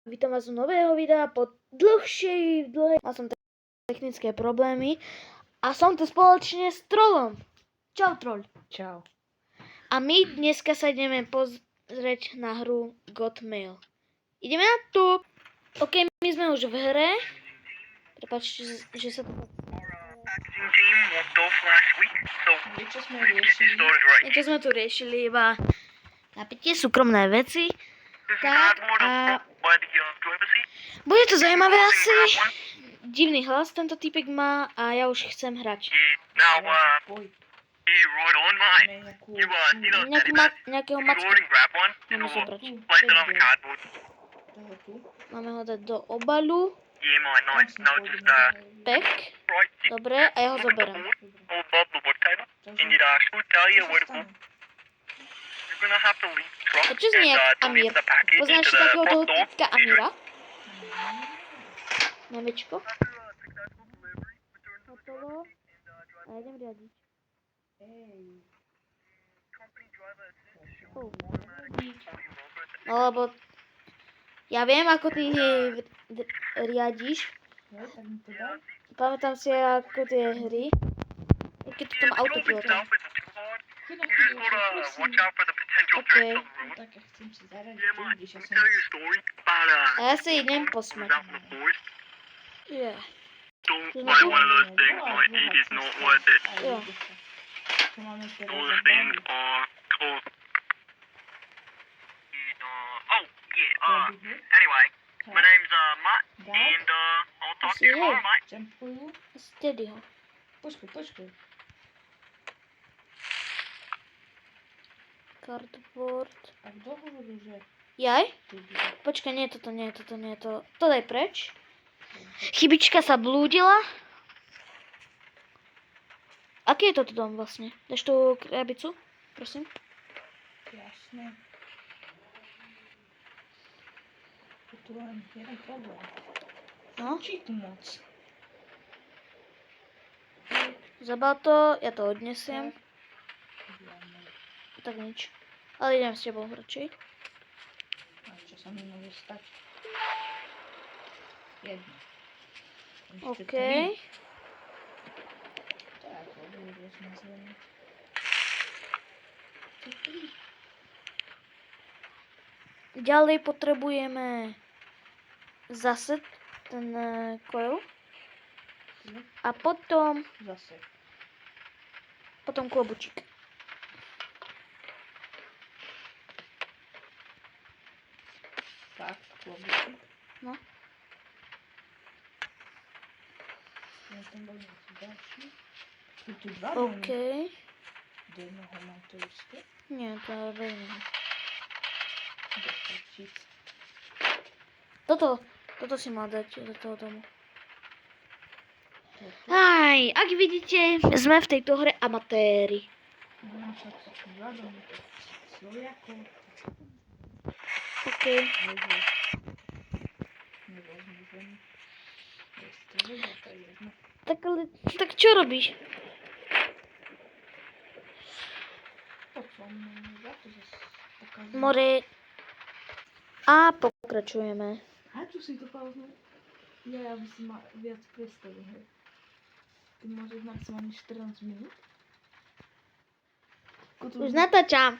Vítam vás u nového videa po dlhej... Mal som technické problémy a som tu spoločne s Trollom. Čau, Troll. Čau. A my dneska sa ideme pozrieť na hru Got Mail. Ideme na to. OK, my sme už v hre. Prepáčte, že sa to... Niečo sme tu riešili, iba napätie, súkromné veci. Tak a... Bude to zaujímavé asi. Divný hlas tento typek má a ja už chcem hrať. Nejakého macka. Máme zobrať. Máme ho dať do obalu. Pek. Dobre, a ja ho zoberiem. A čo znie jak Amir? Poznáš takého toho typka Amira? Memečko. Hotovo. A idem riadiť. No lebo ja viem, ako ty riadiš. Pamätám si, ako tie hry. Keď to tam autopilotom. OK. A ja si idem posmať. Yeah. Don't buy one of those things, my eat is not worth it. Yeah. Those things are cool. Oh, yeah, anyway, my name's Matt, and I'll talk to you tomorrow, mate. Jumpuju. Steady ho. Počkaj. Cardboard. A kto hovoril, že... Jaj? ty by... Počkaj, nie, toto nie. To daj preč. Chybička sa blúdila. Aký je toto dom vlastne? Dáš tú krabicu? Prosím. Jasné. Je tu len jeden problém. No. Či tu moc? Zabal to, ja to odnesiem. Tak nič. Ale idem s tebou radšej. A čo sa mi môže stať? Jedno. OK. Tak, bude rozmazlený. Ďalej potrebujeme zase ten coil. A potom Zase. klobučík. Fakt, klobučík. No. Ja tam bol nejaký ďalší. Sú tu dva OK. domy. Do jednoho mám to isté. Nie, to je veľmi. Dostačiť. Toto si mal dať do toho domu. Aj, ak vidíte, sme v tejto hre amatéri. Mám však sú dva domy. Sloviakov. OK. Nerozmazlený. To je jedno. Tak čo robíš? To čo mne za to zase pokazuje. More. A pokračujeme. A tu si to pauznul? Ja by si mal viac predstavu, hej. Ty môžeš maximálne 14 minút. Už natáčam.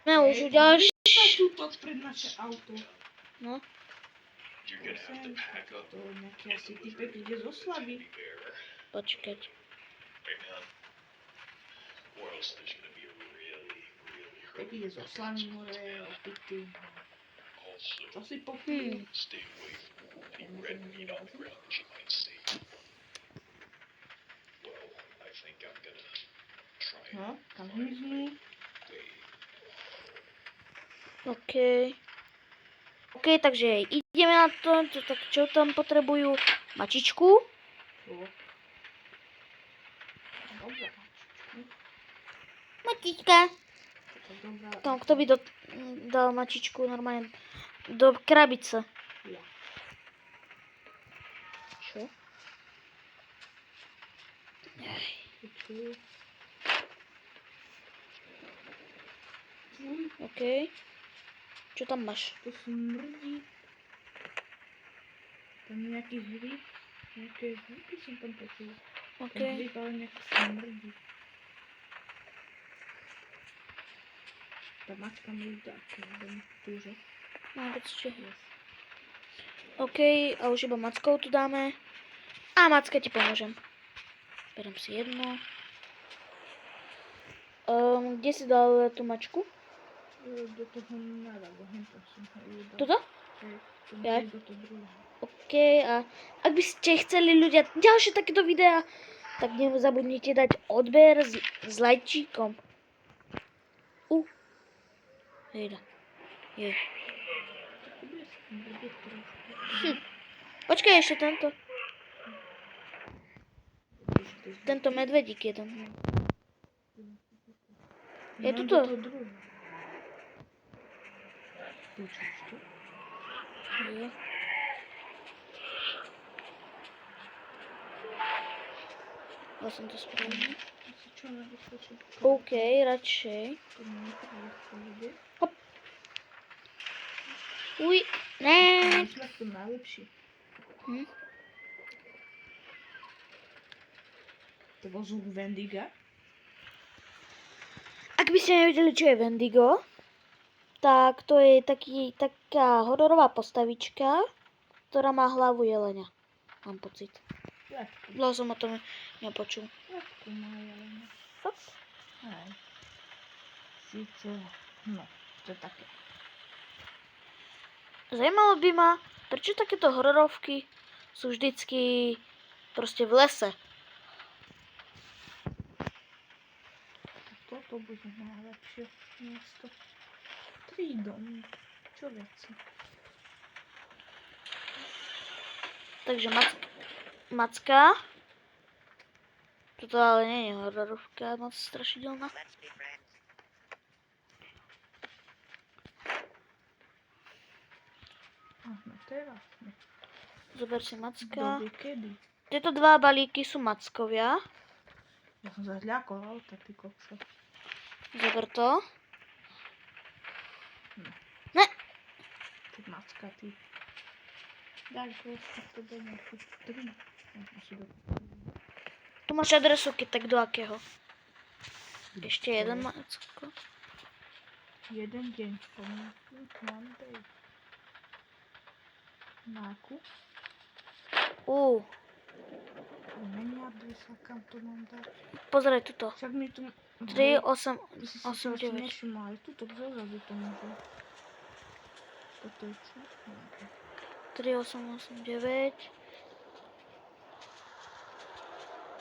No už ďalšie. Tuto pred naše auto. No. To nejaký asi typek ide zo Slavy. Počkať. Tak ide zo Slavy, more, opity. Čo si popil? No, kam hmyznú? OK. OK, takže ideme na to. Tak čo tam potrebujú? Mačičku. Dobre. Mačička. Dobrá. Tam, kto by dal mačičku normálne do krabice? Ja. Čo? OK. Čo tam máš? To smrdí. nejaký hryb. Nejaké hryby som tam počul. OK. Ten hryb ale nejako smrdí. Tá mačka mi už dá, túže. Mám pocit, že... Yes. OK, a už iba mackou tu dáme. A macka ti pomôžem. Berem si jedno. Kde si dal tú mačku? Do toho naľavo, hento som ho jedal. Toto? Hej, to Ja? musí do toho druhého. OK, a ak by ste chceli ľudia ďalšie takéto videá, tak nezabudnite dať odber s lajčíkom. Hejda. Je. Počkaj, ešte tento. Tento medvedík jeden. Je No, tuto. do toho druhého. Počuješ to? Je. Dal som to správne. Asi čo najvyššie. OK, radšej. To nie je ľahko vidieť. Uj, ne. My sme tu najlepší. To bol zvuk Wendiga. Ak by ste nevedeli, čo je Wendigo, tak to je taká hororová postavička, ktorá má hlavu jelenia. Mám pocit. Dlho som o tom nepočul. Ľahko má jelena. Fakt? Aj. Sice, no, to je také. Zajímalo by ma, prečo takéto hororovky sú vždycky proste v lese. Toto bude najlepšie miesto. 3 domy. Čo veci? Takže macka. Toto ale nie je hororovka moc strašidelná. Áno, teraz. Zober si macka. Dobre, kedy? Tieto dva balíky sú mackovia. Ja som sa zľakol auta, ty kokso. Zober to. Ty macka, ty. Daj, koľko to do nejakých 3. Asi do... Tu máš adresu, keď tak do akého. Ešte jeden macko. Jeden deň. Monday. Náku. Není adresa, kam to mám dať. Pozraj tuto. Však mi tu... 3, 8, Ty si 8, 9. nevšimla, ale tuto vzadu to môže. Toto je čo? 3, 8, 8, 9.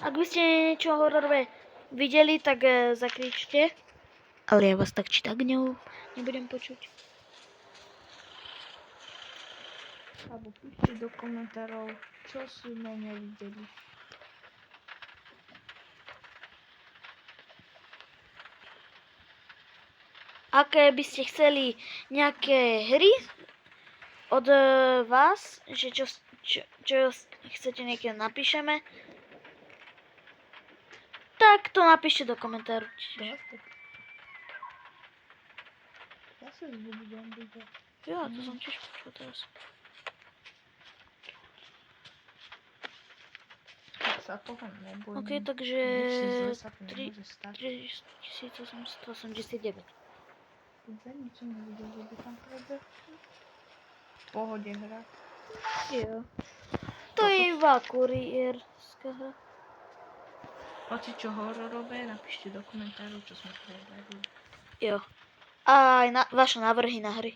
Ak by ste niečo hororové videli, tak zakričte. Ale ja vás tak či tak nebudem počuť. Alebo píšte do komentárov, čo sme nevideli. Ak by ste chceli nejaké hry od vás, že čo chcete niekedy napíšeme, tak to napíšte do komentáru. Ja sa zbudem vidieť. Ja, to som tiež počul teraz. Tak sa toho nebojím. OK, takže Nič si zle sa tu nemôže stať. 3889. Ja nič som nevidel, že by tam prebehol. V pohode hra. Jo. To je iba kuriérska hra. Hoci čo hororové, napíšte do komentárov, čo sme prebehli. Jo. A aj vaše návrhy na hry.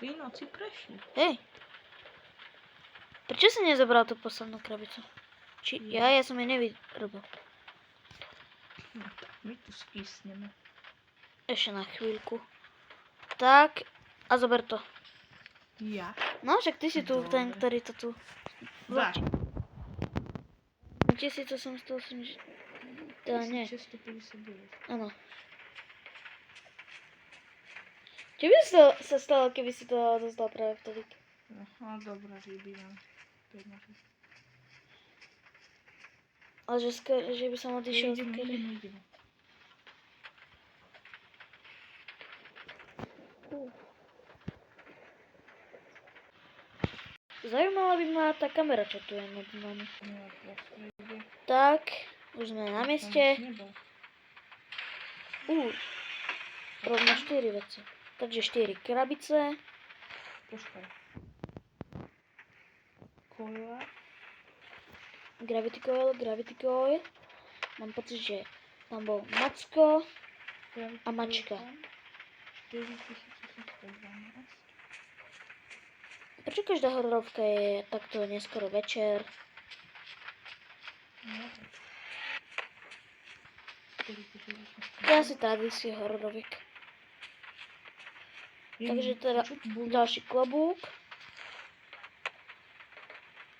3 noci prešli. Hej. Prečo si nezobral tú poslednú krabicu? Ja som jej nevyrobil. No tak, my tu skysneme. Ešte na chvíľku. Tak, a zober to. Ja? No, však ty si tu ten, Dobre. ktorý to tu... Dá. 1880... Teda nie. 1659. Áno. Čo by sa stalo, keby si to dostal práve vtedy? No, dobrá, ryby mám peniaze. Ale že by som odišiel z kedy. Ideme. Zaujímala by ma tá kamera, čo tu je nad nami. No, prostredie. Tak, už sme na Tam mieste. nebol. Rovno 4 veci. Takže 4 krabice. Počkaj. Kola. Gravity coil. Mám pocit, že tam bol Macko a mačka. 4812. Prečo každá hororovka je takto neskoro večer? No. To je asi tradícia hororoviek. Takže teda ďalší klobúk.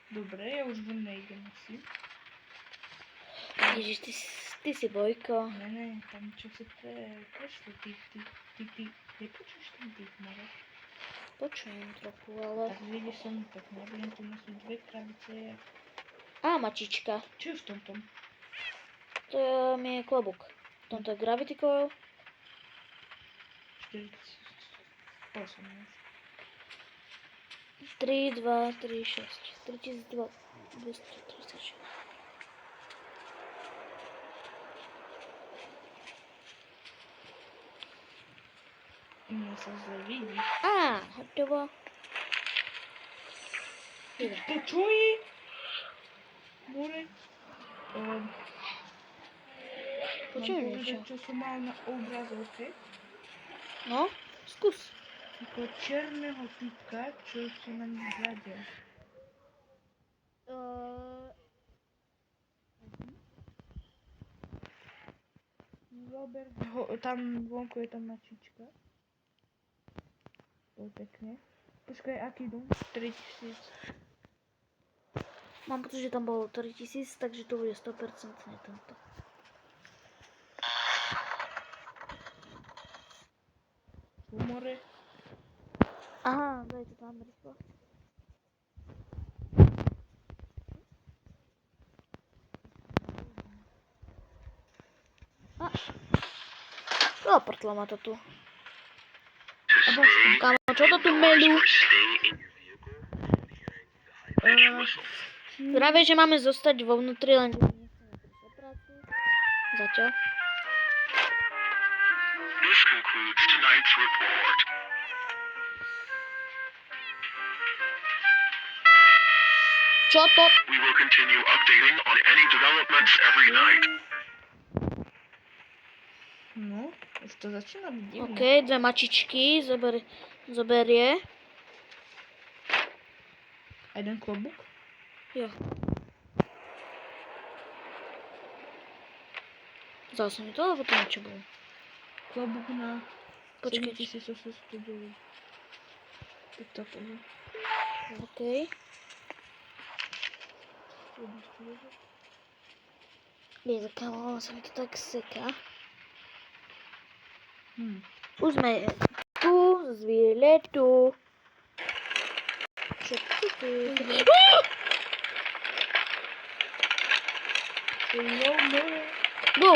Dobre, ja už von nejdem asi. Ježiš, ty si Bojko. Ne, tam čo sa prešlo, ty nepočuješ ten dých, Mara? Počujem trochu, ale... Tak vidíš som, tak nebudem tu nosiť 2 krabice. Á, mačička. Čo je v tomto? To je klobúk. V tomto je gravity coil. 48. 3, 2, 3, 6. 3236. Mne sa zle vidí. Á, hotovo. Ide. To čo je? More? Počujem Mám niečo. povedať, čo som mal na obrazovke. No, skús. Ako černého typka, čo som na ňu hľadel. Robert, tam vonku je tam mačička. To je pekne. Počkaj, aký dom? 3000. Mám pocit, že tam bolo 3000, takže to bude 100% tento. More. Aha, daj to tam rýchlo. Zaprtla ma to tu. Kámo, čo to tu melú? Práve, že máme zostať vo vnútri, len nechceme prísť do práce. Zatiaľ. This concludes tonight's report. Čo to? We will continue updating on any developments every night. No, už to začína byť divné. OK, 2 mačičky zoberie. A jeden klobúk? Jo. Zdal sa mi to, alebo to niečo bolo? Klobúk na Počkaj. 7809. Tak to je. OK. Jezu, kámo, sa mi to tak seká. Už sme tu, zvíle tu. Čo tu? Hello, more. Go!